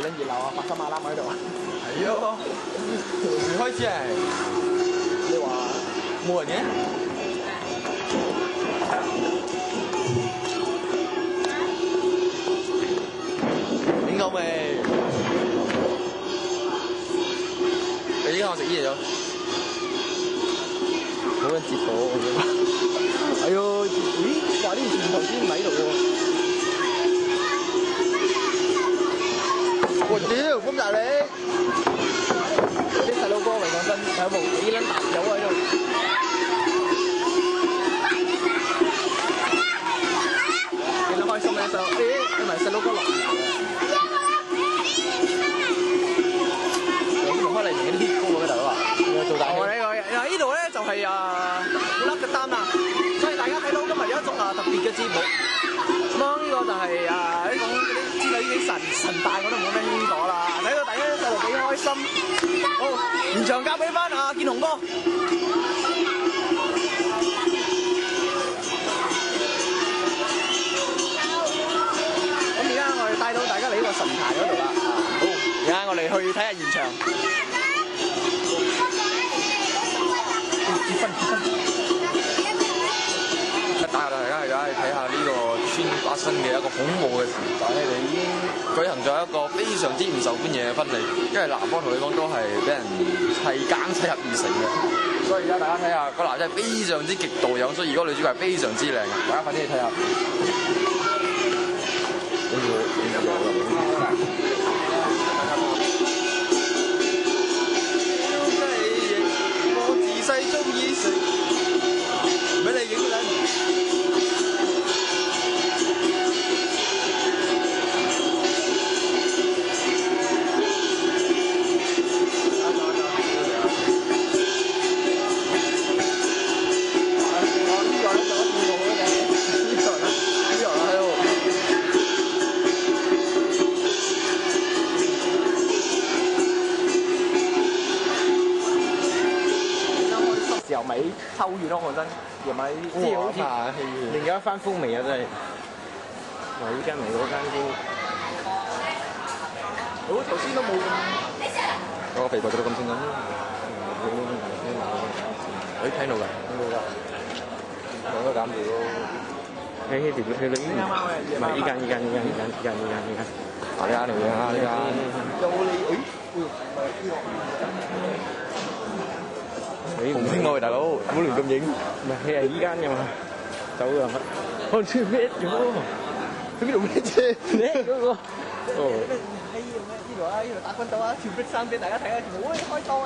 緊熱鬧啊，白衫馬欄喺度啊。係咯，幾開始啊！你話冇人嘅？點夠未？你依家我食嘢咗，好撚折火我覺得。哎呦，咦？話呢件頭先唔喺度喎。我屌，咁大你！啲細路哥嚟講真，有部幾撚大友喺度。見到開心嘅時候，你咪細路哥落嚟嘅。用開嚟年啲高嘅大佬啊！做大戲。嗱呢度咧就係古勒嘅丹啦，所以大家睇到今日有一種特別嘅節目。咁呢個就係呢種嗰啲之類啲神大我都冇咩興講啦。睇到大家細路幾開心。好，現場交俾翻建雄哥。咁而家我哋帶到大家嚟呢個神壇嗰度啦。好，而家我哋去睇下現場。結婚。帶大家而家去睇下呢個村發生嘅一個恐怖嘅事，但係佢哋已經舉行咗一個非常之唔受歡迎嘅婚禮，因為男方同女方都係俾人砌奸砌入而成嘅，所以而家大家睇下個男仔係非常之極度有，所以如果女主角係非常之靚嘅，大家快啲去睇下。我自細中意食，俾你影緊。時候咪秋月咯，講真，夜晚啲好似另一番風味啊！真係，哇！依間嚟嗰間先，好頭先都冇咁，嗰個肥婆做到咁清緊，睇到㗎，我都減住咯。喺呢條佢呢唔係依間，呢間，呢間嚟嘅呢間。有你紅星愛大佬，唔好亂咁影。唔係，係依間嘅嘛，走㗎乜？我穿咩咗？喺邊度咩啫？咩嗰個？哦。喺呢度啊！呢度打軍鬥啊！跳壁山俾大家睇下，好開心啊！